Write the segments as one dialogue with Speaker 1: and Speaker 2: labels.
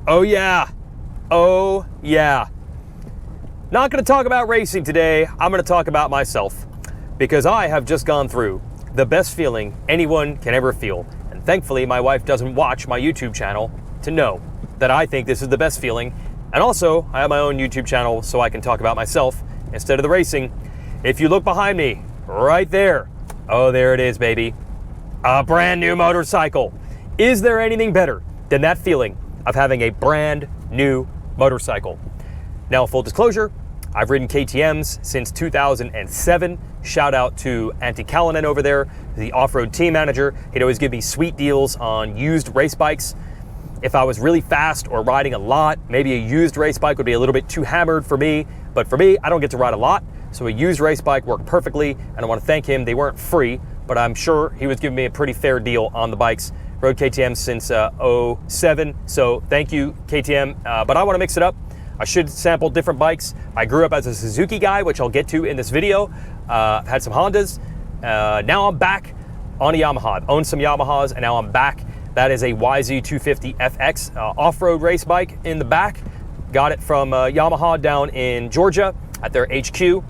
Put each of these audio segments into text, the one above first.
Speaker 1: Oh yeah, oh yeah. Not gonna talk about racing today, I'm gonna talk about myself. Because I have just gone through the best feeling anyone can ever feel. And thankfully my wife doesn't watch my YouTube channel to know that I think this is the best feeling. And also, I have my own YouTube channel so I can talk about myself instead of the racing. If you look behind me, right there, oh there it is baby, a brand new motorcycle. Is there anything better than that feeling of having a brand new motorcycle? Now, full disclosure, I've ridden KTMs since 2007. Shout out to Antti Kallinen over there, the off-road team manager. He'd always give me sweet deals on used race bikes. If I was really fast or riding a lot, maybe a used race bike would be a little bit too hammered for me. But for me, I don't get to ride a lot, so a used race bike worked perfectly, and I want to thank him. They weren't free, but I'm sure he was giving me a pretty fair deal on the bikes. Rode KTM since 07, so thank you, KTM. But I want to mix it up. I should sample different bikes. I grew up as a Suzuki guy, which I'll get to in this video. I've had some Hondas. Now I'm back on a Yamaha. I've owned some Yamahas, and now I'm back. That is a Yz250 Fx off-road race bike in the back. Got it from Yamaha down in Georgia at their HQ.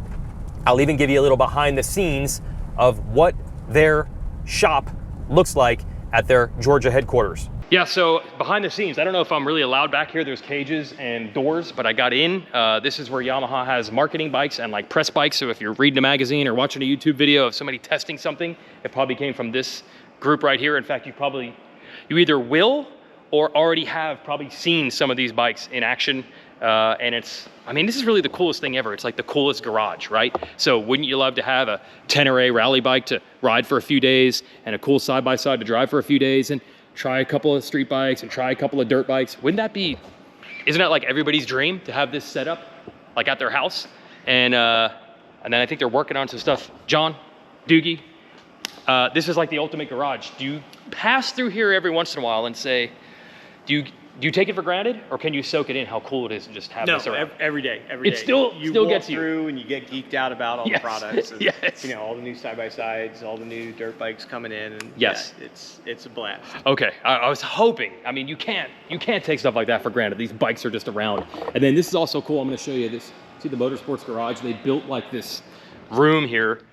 Speaker 1: I'll even give you a little behind the scenes of what their shop looks like at their Georgia headquarters. Yeah, so behind the scenes, I don't know if I'm really allowed back here. There's cages and doors, but I got in. This is where Yamaha has marketing bikes and like press bikes. So if you're reading a magazine or watching a YouTube video of somebody testing something, it probably came from this group right here. In fact, you either will or already have probably seen some of these bikes in action. And this is really the coolest thing ever. It's like the coolest garage, right? So wouldn't you love to have a Tenere rally bike to ride for a few days and a cool side-by-side to drive for a few days and try a couple of street bikes and try a couple of dirt bikes? Isn't that like everybody's dream to have this set up like at their house? And then I think they're working on some stuff. John, Doogie, this is like the ultimate garage. Do you pass through here every once in a while and say, do you take it for granted, or can you soak it in how cool it is and just have this around?
Speaker 2: Every day.
Speaker 1: It still gets you
Speaker 2: through and you get geeked out about all the products. And,
Speaker 1: yes.
Speaker 2: You know, all the new side-by-sides, all the new dirt bikes coming in. And
Speaker 1: yes.
Speaker 2: Yeah, it's a blast.
Speaker 1: Okay, I was hoping. I mean, you can't take stuff like that for granted. These bikes are just around. And then this is also cool. I'm going to show you this. See the Motorsports Garage? They built like this room here.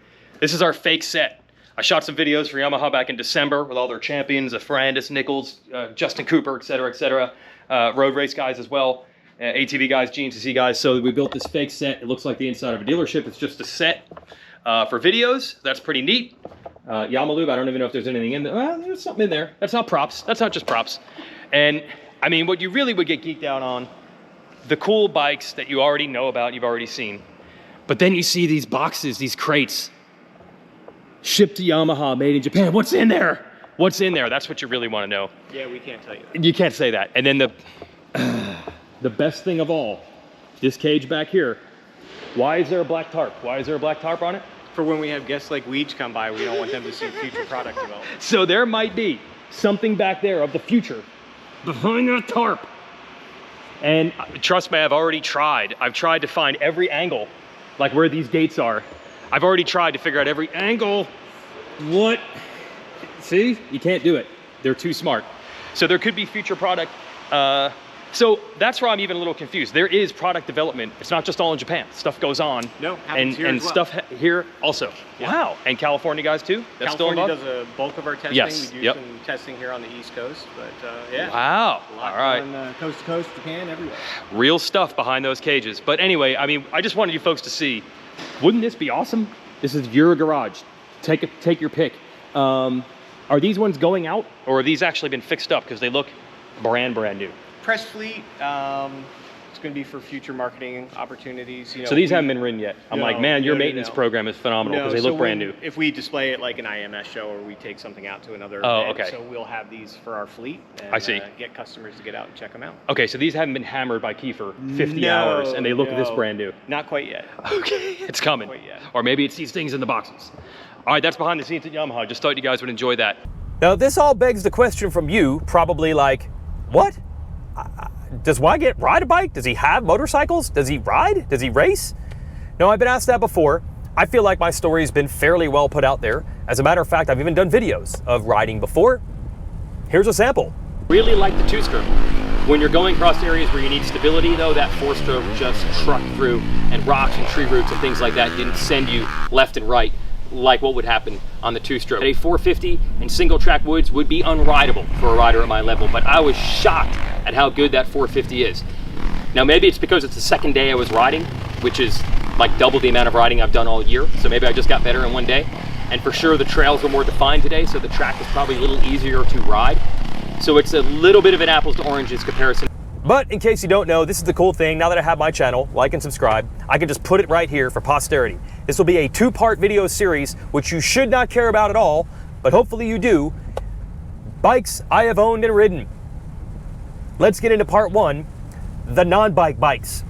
Speaker 1: This is our fake set. I shot some videos for Yamaha back in December with all their champions, Ferrandis, Nichols, Justin Cooper, et cetera, road race guys as well, ATV guys, GNCC guys. So we built this fake set. It looks like the inside of a dealership. It's just a set for videos. That's pretty neat. Yamalube, I don't even know if there's anything in there. Well, there's something in there. That's not props. That's not just props. And I mean, what you really would get geeked out on, the cool bikes that you already know about, you've already seen. But then you see these boxes, these crates, shipped to Yamaha, made in Japan. What's in there? What's in there? That's what you really want to know.
Speaker 2: Yeah, we can't tell you.
Speaker 1: You can't say that. And then the best thing of all, this cage back here. Why is there a black tarp? Why is there a black tarp on it?
Speaker 2: For when we have guests like Weege come by, we don't want them to see future product development.
Speaker 1: So there might be something back there of the future behind that tarp. And trust me, I've already tried. I've tried to find every angle, like where these gates are. I've already tried to figure out every angle. What? See, you can't do it. They're too smart. So there could be future product. So that's where I'm even a little confused. There is product development. It's not just all in Japan. Stuff goes on.
Speaker 2: No, happens here as well.
Speaker 1: Stuff here also. Yeah. Wow. And California guys too? That's
Speaker 2: California does a bulk of our testing.
Speaker 1: Yes.
Speaker 2: We do some testing here on the East Coast, but yeah.
Speaker 1: Wow.
Speaker 2: All
Speaker 1: right.
Speaker 2: On, coast to coast, Japan, everywhere.
Speaker 1: Real stuff behind those cages. But anyway, I mean, I just wanted you folks to see, wouldn't this be awesome? This is your garage. Take your pick. Are these ones going out, or have these actually been fixed up because they look brand new?
Speaker 2: Press fleet. It's going to be for future marketing opportunities. You know,
Speaker 1: so these haven't been ridden yet. I'm like, man, your maintenance program is phenomenal because they look brand new.
Speaker 2: If we display it like an IMS show or we take something out to another event, so we'll have these for our fleet and
Speaker 1: I see.
Speaker 2: Get customers to get out and check them out.
Speaker 1: Okay, so these haven't been hammered by Kiefer 50 hours and they look this brand new.
Speaker 2: Not quite yet.
Speaker 1: Okay, it's coming.
Speaker 2: Not quite yet.
Speaker 1: Or maybe it's these things in the boxes. All right, that's behind the scenes at Yamaha. Just thought you guys would enjoy that. Now, this all begs the question from you, probably like, what? Does Weigandt ride a bike? Does he have motorcycles? Does he ride? Does he race? No, I've been asked that before. I feel like my story has been fairly well put out there. As a matter of fact, I've even done videos of riding before. Here's a sample. Really like the two-stroke. When you're going across areas where you need stability though, that 4-stroke just trucked through, and rocks and tree roots and things like that didn't send you left and right like what would happen on the 2-stroke. A 450 and single track woods would be unrideable for a rider at my level, but I was shocked at how good that 450 is. Now maybe it's because it's the second day I was riding, which is like double the amount of riding I've done all year, so maybe I just got better in one day. And for sure the trails were more defined today, so the track was probably a little easier to ride. So it's a little bit of an apples to oranges comparison. But in case you don't know, this is the cool thing. Now that I have my channel, like and subscribe, I can just put it right here for posterity. This will be a 2-part video series, which you should not care about at all, but hopefully you do. Bikes I have owned and ridden. Let's get into part 1, the non-bike bikes.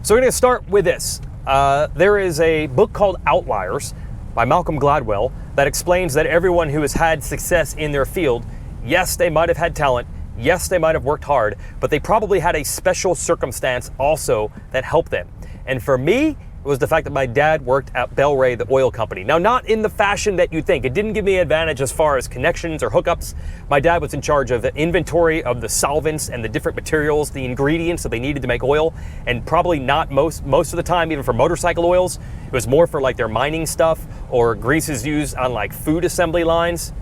Speaker 1: So we're gonna start with this. There is a book called Outliers by Malcolm Gladwell that explains that everyone who has had success in their field, yes, they might have had talent, yes, they might have worked hard, but they probably had a special circumstance also that helped them. And for me, it was the fact that my dad worked at Bel-Ray, the oil company. Now, not in the fashion that you think. It didn't give me an advantage as far as connections or hookups. My dad was in charge of the inventory of the solvents and the different materials, the ingredients that they needed to make oil, and probably not most of the time, even for motorcycle oils. It was more for like their mining stuff or greases used on like food assembly lines.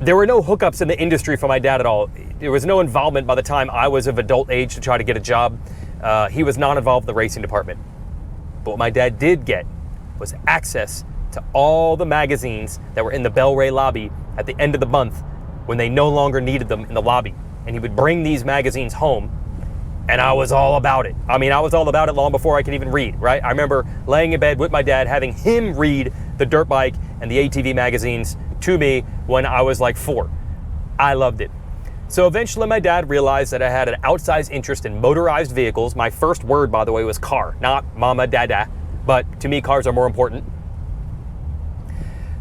Speaker 1: There were no hookups in the industry for my dad at all. There was no involvement by the time I was of adult age to try to get a job. He was not involved in the racing department. But what my dad did get was access to all the magazines that were in the Bel-Ray lobby at the end of the month when they no longer needed them in the lobby. And he would bring these magazines home, and I was all about it. I mean, I was all about it long before I could even read, right? I remember laying in bed with my dad, having him read the dirt bike and the ATV magazines to me when I was like 4. I loved it. So eventually my dad realized that I had an outsized interest in motorized vehicles. My first word, by the way, was car, not mama, dada, but to me cars are more important.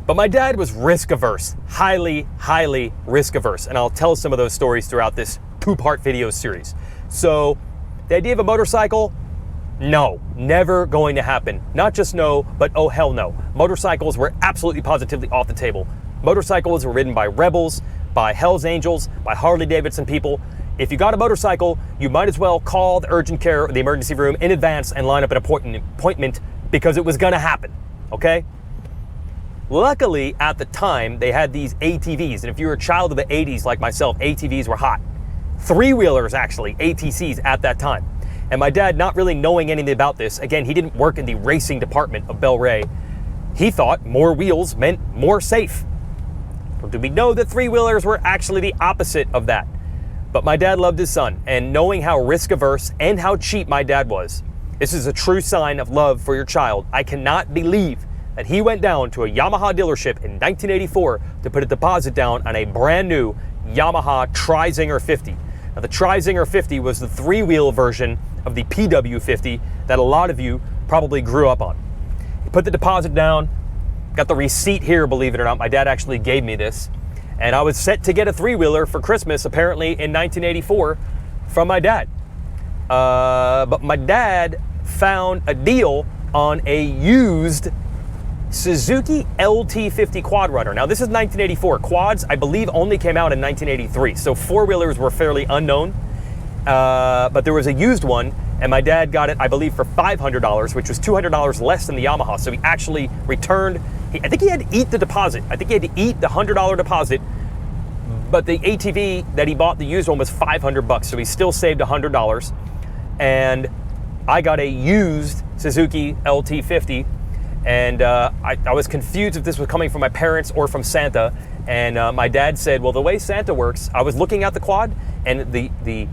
Speaker 1: But my dad was risk averse, highly, highly risk averse. And I'll tell some of those stories throughout this 2-part video series. So the idea of a motorcycle, no, never going to happen. Not just no, but oh hell no. Motorcycles were absolutely positively off the table. Motorcycles were ridden by rebels, by Hell's Angels, by Harley Davidson people. If you got a motorcycle, you might as well call the urgent care or the emergency room in advance and line up an appointment because it was gonna happen, okay? Luckily, at the time, they had these ATVs, and if you were a child of the 80s like myself, ATVs were hot. 3-wheelers, actually, ATCs at that time. And my dad, not really knowing anything about this, again, he didn't work in the racing department of Bel-Ray, he thought more wheels meant more safe. Well, did we know that 3-wheelers were actually the opposite of that? But my dad loved his son, and knowing how risk averse and how cheap my dad was, this is a true sign of love for your child. I cannot believe that he went down to a Yamaha dealership in 1984 to put a deposit down on a brand new Yamaha Trizinger 50. Now the Trizinger 50 was the 3-wheel version of the PW50 that a lot of you probably grew up on. He put the deposit down, got the receipt here, believe it or not. My dad actually gave me this. And I was set to get a 3-wheeler for Christmas, apparently in 1984, from my dad. But my dad found a deal on a used Suzuki Lt 50 quad runner. Now this is 1984. Quads, I believe, only came out in 1983. So 4-wheelers were fairly unknown. But there was a used one, and my dad got it, I believe, for $500, which was $200 less than the Yamaha. So he actually returned, I think he had to eat the deposit. I think he had to eat the $100 deposit, but the ATV that he bought, the used one, was $500, so he still saved $100. And I got a used Suzuki Lt 50, and I was confused if this was coming from my parents or from Santa. And my dad said, well, the way Santa works, I was looking at the quad, and the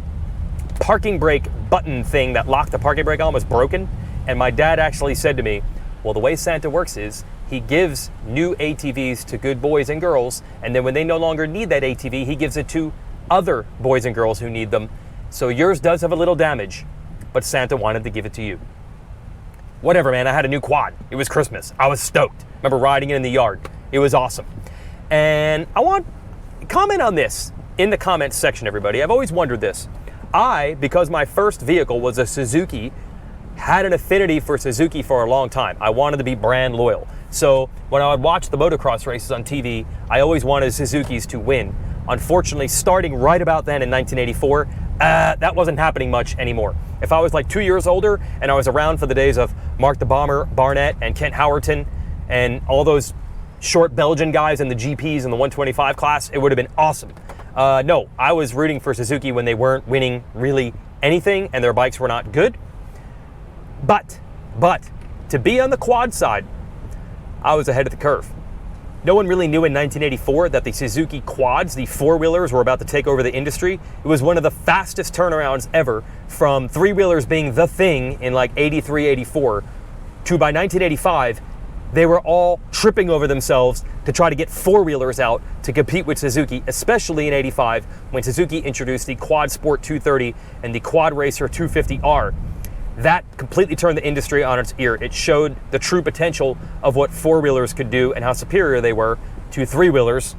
Speaker 1: parking brake button thing that locked the parking brake on was broken. And my dad actually said to me, well, the way Santa works is he gives new ATVs to good boys and girls, and then when they no longer need that ATV, he gives it to other boys and girls who need them. So yours does have a little damage, but Santa wanted to give it to you. Whatever, man, I had a new quad. It was Christmas. I was stoked. Remember riding it in the yard. It was awesome. And I want to comment on this in the comments section, everybody. I've always wondered this. Because my first vehicle was a Suzuki, had an affinity for Suzuki for a long time. I wanted to be brand loyal. So when I would watch the motocross races on TV, I always wanted Suzukis to win Unfortunately, starting right about then in 1984, that wasn't happening much anymore. If I was like 2 years older and I was around for the days of Mark the Bomber Barnett and Kent Howerton and all those short Belgian guys in the GPs in the 125 class, it would have been awesome. No, I was rooting for Suzuki when they weren't winning really anything and their bikes were not good. But to be on the quad side, I was ahead of the curve. No one really knew in 1984 that the Suzuki quads, the four-wheelers, were about to take over the industry. It was one of the fastest turnarounds ever, from three-wheelers being the thing in like 83, 84, to by 1985, they were all tripping over themselves to try to get four-wheelers out to compete with Suzuki, especially in 85, when Suzuki introduced the Quad Sport 230 and the Quad Racer 250R. That completely turned the industry on its ear. It showed the true potential of what four-wheelers could do and how superior they were to three-wheelers.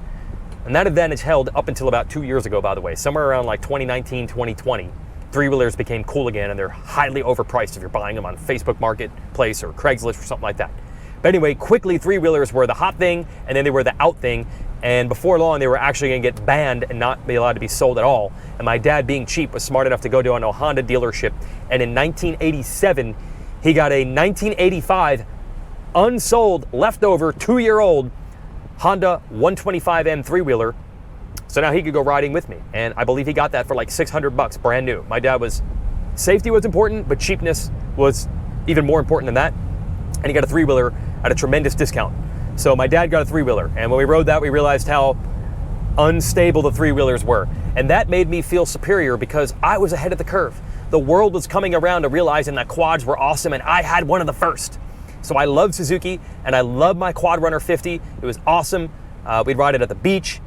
Speaker 1: And that advantage held up until about 2 years ago, by the way. Somewhere around like 2019, 2020, three-wheelers became cool again, and they're highly overpriced if you're buying them on Facebook Marketplace or Craigslist or something like that. But anyway, quickly three-wheelers were the hot thing, and then they were the out thing. And before long, they were actually going to get banned and not be allowed to be sold at all. And my dad, being cheap, was smart enough to go to a Honda dealership. And in 1987, he got a 1985 unsold, leftover, 2-year-old Honda 125M three-wheeler. So now he could go riding with me. And I believe he got that for like $600, brand new. My dad safety was important, but cheapness was even more important than that. And he got a three-wheeler at a tremendous discount. So my dad got a three-wheeler, and when we rode that, we realized how unstable the three-wheelers were. And that made me feel superior because I was ahead of the curve. The world was coming around to realizing that quads were awesome, and I had one of the first. So I loved Suzuki, and I loved my Quad Runner 50. It was awesome. We'd ride it at the beach.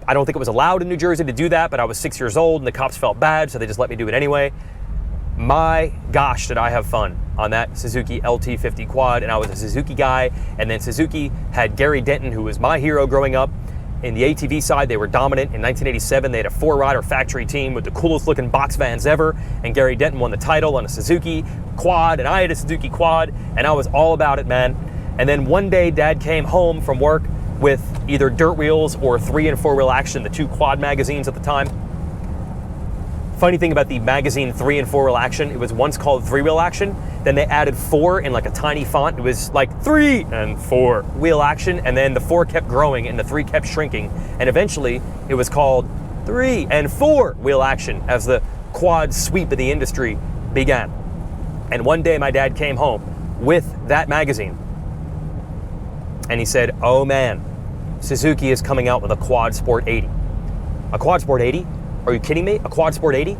Speaker 1: I don't think it was allowed in New Jersey to do that, but I was 6 years old, and the cops felt bad, so they just let me do it anyway. My gosh, did I have fun on that Suzuki Lt50 quad, and I was a Suzuki guy. And then Suzuki had Gary Denton, who was my hero growing up. In the ATV side, they were dominant. In 1987, they had a 4-rider factory team with the coolest looking box vans ever, and Gary Denton won the title on a Suzuki quad, and I had a Suzuki quad, and I was all about it, man. And then one day, Dad came home from work with either Dirt Wheels or 3 and 4-Wheel Action, the two quad magazines at the time. Funny thing about the magazine 3 and 4-Wheel Action, it was once called 3-Wheel Action, then they added 4 in like a tiny font. It was like 3 and 4-Wheel Action, and then the 4 kept growing and the 3 kept shrinking, and eventually it was called 3 and 4-Wheel Action as the quad sweep of the industry began. And one day my dad came home with that magazine, and he said, "Oh man, Suzuki is coming out with a Quad Sport 80. A Quad Sport 80? Are you kidding me? A Quad Sport 80?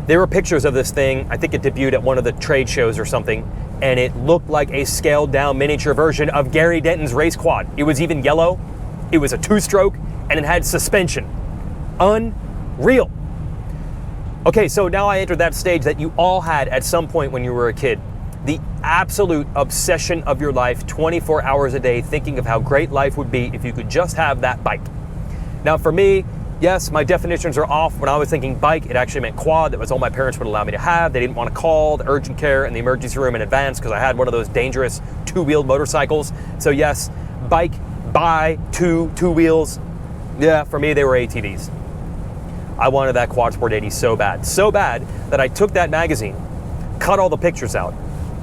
Speaker 1: There were pictures of this thing. I think it debuted at one of the trade shows or something, and it looked like a scaled down miniature version of Gary Denton's race quad. It was even yellow. It was a 2-stroke, and it had suspension. Unreal. Okay, so now I entered that stage that you all had at some point when you were a kid. The absolute obsession of your life, 24 hours a day, thinking of how great life would be if you could just have that bike. Now for me, yes, my definitions are off. When I was thinking bike, it actually meant quad. That was all my parents would allow me to have. They didn't want to call the urgent care and the emergency room in advance because I had one of those dangerous 2-wheeled motorcycles. So yes, bike, buy, two wheels. Yeah, for me, they were ATVs. I wanted that Quad Sport 80 so bad that I took that magazine, cut all the pictures out,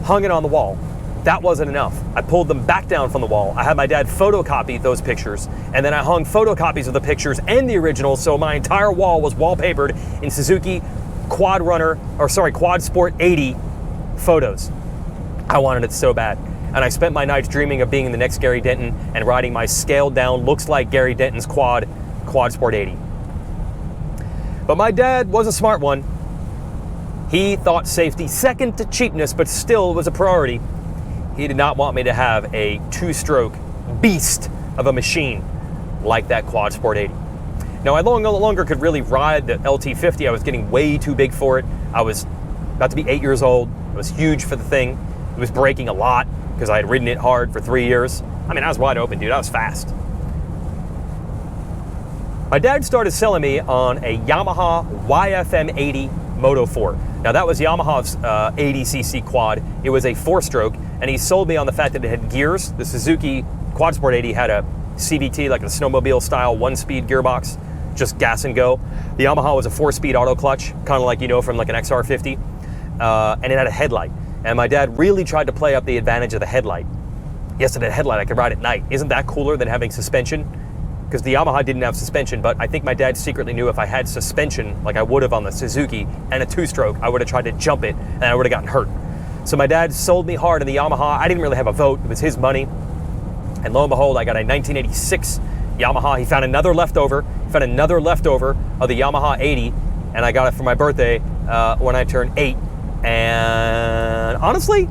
Speaker 1: hung it on the wall. That wasn't enough. I pulled them back down from the wall. I had my dad photocopy those pictures, and then I hung photocopies of the pictures and the originals, so my entire wall was wallpapered in Suzuki Quad Sport 80 photos. I wanted it so bad. And I spent my nights dreaming of being the next Gary Denton and riding my scaled down, looks like Gary Denton's Quad Sport 80. But my dad was a smart one. He thought safety second to cheapness, but still was a priority. He did not want me to have a 2-stroke beast of a machine like that Quad Sport 80. Now, I no longer could really ride the Lt50. I was getting way too big for it. I was about to be 8 years old. I was huge for the thing. It was breaking a lot because I had ridden it hard for 3 years. I mean, I was wide open, dude. I was fast. My dad started selling me on a Yamaha Yfm 80 Moto 4. Now, that was Yamaha's 80cc quad. It was a 4-stroke, and he sold me on the fact that it had gears. The Suzuki Quad Sport 80 had a CVT, like a snowmobile-style 1-speed gearbox, just gas and go. The Yamaha was a 4-speed auto clutch, kind of like, you know, from like an XR50, and it had a headlight. And my dad really tried to play up the advantage of the headlight. Yes, it had a headlight I could ride at night. Isn't that cooler than having suspension? Because the Yamaha didn't have suspension, but I think my dad secretly knew if I had suspension, like I would have on the Suzuki, and a 2-stroke, I would have tried to jump it, and I would have gotten hurt. So my dad sold me hard in the Yamaha. I didn't really have a vote. It was his money. And lo and behold, I got a 1986 Yamaha. He found another leftover. He found another leftover of the Yamaha 80, and I got it for my birthday when I turned 8. And honestly,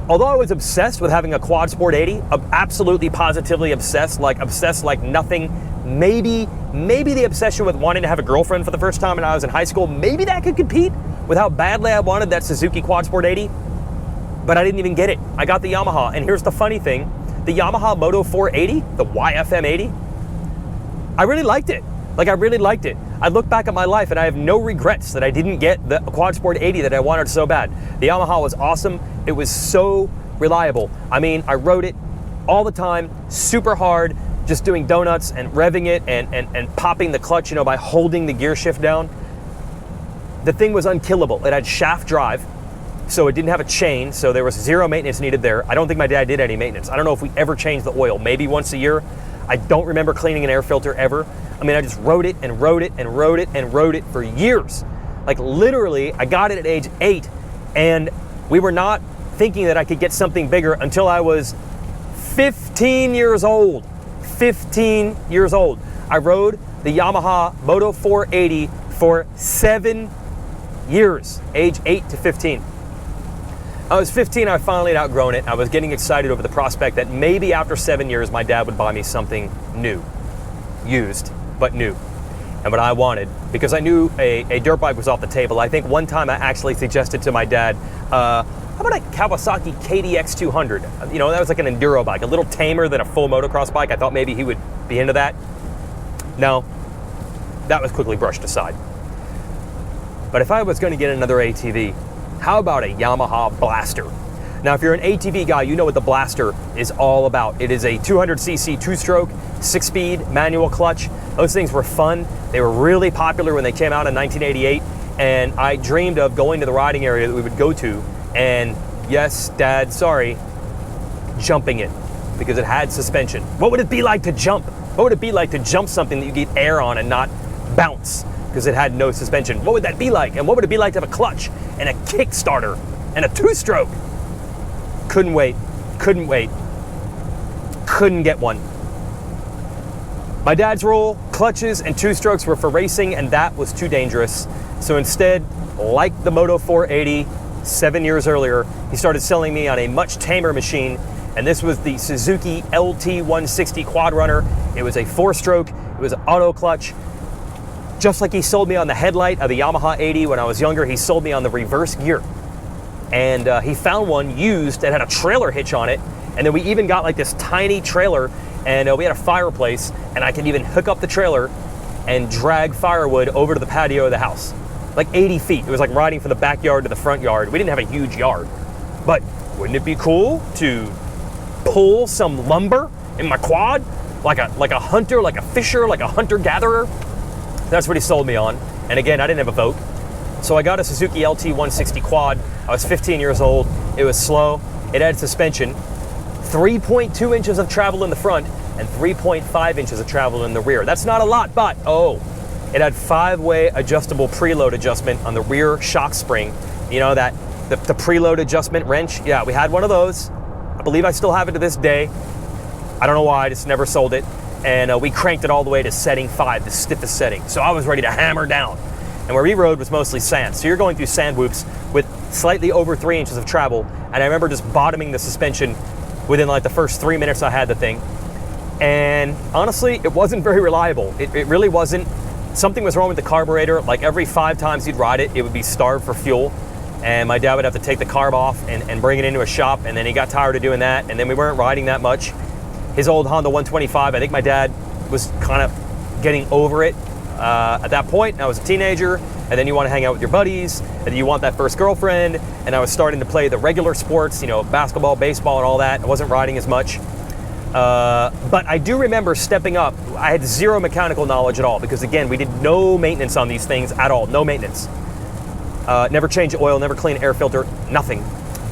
Speaker 1: although I was obsessed with having a quad sport 80, absolutely positively obsessed like nothing, maybe the obsession with wanting to have a girlfriend for the first time when I was in high school, maybe that could compete with how badly I wanted that Suzuki quad sport 80, but I didn't even get it. I got the Yamaha, and here's the funny thing, the Yamaha Moto 480, the Yfm 80, I really liked it. Like, I really liked it. I look back at my life and I have no regrets that I didn't get the quad sport 80 that I wanted so bad. The Yamaha was awesome. It was so reliable. I mean, I rode it all the time, super hard, just doing donuts and revving it and popping the clutch, you know, by holding the gear shift down. The thing was unkillable. It had shaft drive, so it didn't have a chain, so there was zero maintenance needed there. I don't think my dad did any maintenance. I don't know if we ever changed the oil, maybe once a year. I don't remember cleaning an air filter ever. I mean, I just rode it and rode it and rode it and rode it for years. Like, literally, I got it at age 8, and we were not thinking that I could get something bigger until I was 15 years old. 15 years old. I rode the Yamaha Moto 480 for 7 years, age 8 to 15. I was 15, I finally had outgrown it. I was getting excited over the prospect that maybe after 7 years, my dad would buy me something new. Used, but new. And what I wanted, because I knew a dirt bike was off the table. I think one time I actually suggested to my dad, how about a Kawasaki KDX 200? You know, that was like an enduro bike, a little tamer than a full motocross bike. I thought maybe he would be into that. No, that was quickly brushed aside. But if I was going to get another ATV, how about a Yamaha Blaster? Now, if you're an ATV guy, you know what the Blaster is all about. It is a 200cc 2-stroke, 6-speed manual clutch. Those things were fun. They were really popular when they came out in 1988, and I dreamed of going to the riding area that we would go to, and yes, Dad, sorry, jumping it, because it had suspension. What would it be like to jump? What would it be like to jump something that you get air on and not bounce, because it had no suspension? What would that be like? And what would it be like to have a clutch and a Kickstarter and a 2-stroke? Couldn't wait, couldn't wait, couldn't get one. My dad's rule, clutches and 2-strokes were for racing, and that was too dangerous. So instead, like the Moto 480 7 years earlier, he started selling me on a much tamer machine, and this was the Suzuki Lt 160 quad runner. It was a 4-stroke, it was an auto clutch. Just like he sold me on the headlight of the Yamaha 80 when I was younger, he sold me on the reverse gear. And he found one used that had a trailer hitch on it, and then we even got like this tiny trailer, and we had a fireplace, and I could even hook up the trailer and drag firewood over to the patio of the house. Like 80 feet. It was like riding from the backyard to the front yard. We didn't have a huge yard, but wouldn't it be cool to pull some lumber in my quad? Like a hunter, like a fisher, like a hunter-gatherer? That's what he sold me on. And again, I didn't have a vote. So I got a Suzuki Lt 160 quad. I was 15 years old. It was slow. It had suspension. 3.2 inches of travel in the front and 3.5 inches of travel in the rear. That's not a lot, but it had 5-way adjustable preload adjustment on the rear shock spring. You know, that the preload adjustment wrench? Yeah, we had one of those. I believe I still have it to this day. I don't know why, I just never sold it. And we cranked it all the way to setting 5, the stiffest setting. So I was ready to hammer down. And where we rode was mostly sand. So you're going through sand whoops with slightly over 3 inches of travel. And I remember just bottoming the suspension within like the first 3 minutes I had the thing. And honestly, it wasn't very reliable. It really wasn't. Something was wrong with the carburetor. Like every 5 times you'd ride it, it would be starved for fuel. And my dad would have to take the carb off and bring it into a shop. And then he got tired of doing that. And then we weren't riding that much. His old Honda 125, I think my dad was kind of getting over it at that point. I was a teenager, and then you want to hang out with your buddies, and then you want that first girlfriend, and I was starting to play the regular sports, you know, basketball, baseball, and all that. I wasn't riding as much. But I do remember stepping up. I had zero mechanical knowledge at all because, again, we did no maintenance on these things at all. No maintenance. Never change oil, never clean air filter, nothing.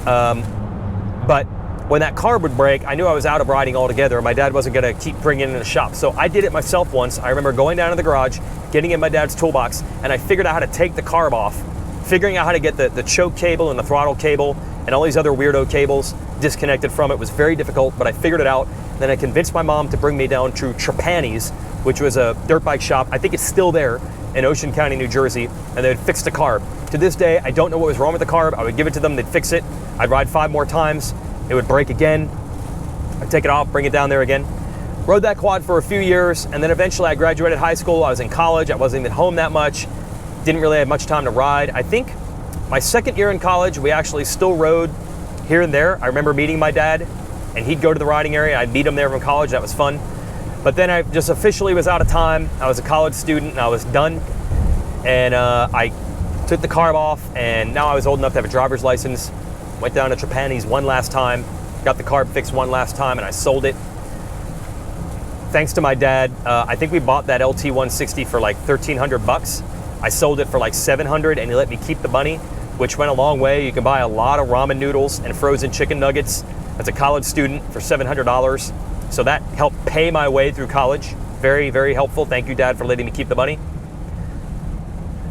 Speaker 1: But when that carb would break, I knew I was out of riding altogether. My dad wasn't going to keep bringing it in the shop. So I did it myself once. I remember going down to the garage, getting in my dad's toolbox, and I figured out how to take the carb off, figuring out how to get the choke cable and the throttle cable and all these other weirdo cables disconnected from it. Was very difficult, but I figured it out. Then I convinced my mom to bring me down to Trapani's, which was a dirt bike shop. I think it's still there in Ocean County, New Jersey, and they would fix the carb. To this day, I don't know what was wrong with the carb. I would give it to them, they'd fix it. I'd ride 5 more times. It would break again. I'd take it off, bring it down there again. Rode that quad for a few years, and then eventually I graduated high school. I was in college. I wasn't even home that much. Didn't really have much time to ride. I think my second year in college, we actually still rode here and there. I remember meeting my dad, and he'd go to the riding area. I'd meet him there from college. That was fun. But then I just officially was out of time. I was a college student, and I was done. And I took the carb off, and now I was old enough to have a driver's license. Went down to Trapani's one last time, got the carb fixed one last time, and I sold it. Thanks to my dad, I think we bought that LT 160 for like 1,300 bucks. I sold it for like 700, and he let me keep the money, which went a long way. You can buy a lot of ramen noodles and frozen chicken nuggets as a college student for $700. So that helped pay my way through college. Very, very helpful. Thank you, Dad, for letting me keep the money.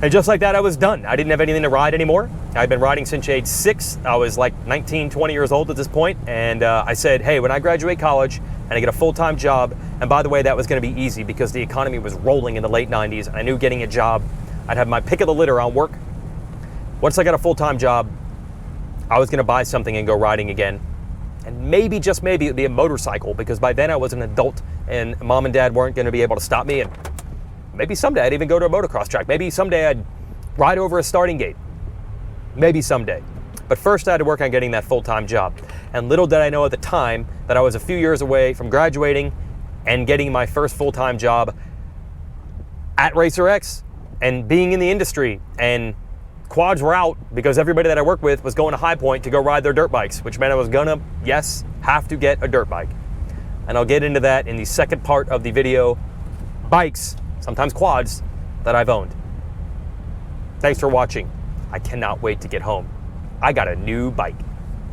Speaker 1: And just like that, I was done. I didn't have anything to ride anymore. I'd been riding since age 6. I was like 19, 20 years old at this point. And I said, hey, when I graduate college and I get a full-time job, and by the way, that was going to be easy because the economy was rolling in the late 90s. And I knew getting a job, I'd have my pick of the litter on work. Once I got a full-time job, I was going to buy something and go riding again. And maybe, just maybe, it'd be a motorcycle because by then I was an adult and Mom and Dad weren't going to be able to stop me. And maybe someday I'd even go to a motocross track. Maybe someday I'd ride over a starting gate. Maybe someday. But first I had to work on getting that full-time job. And little did I know at the time that I was a few years away from graduating and getting my first full-time job at Racer X and being in the industry. And quads were out because everybody that I worked with was going to High Point to go ride their dirt bikes, which meant I was gonna, yes, have to get a dirt bike. And I'll get into that in the second part of the video. Bikes, sometimes quads, that I've owned. Thanks for watching. I cannot wait to get home. I got a new bike.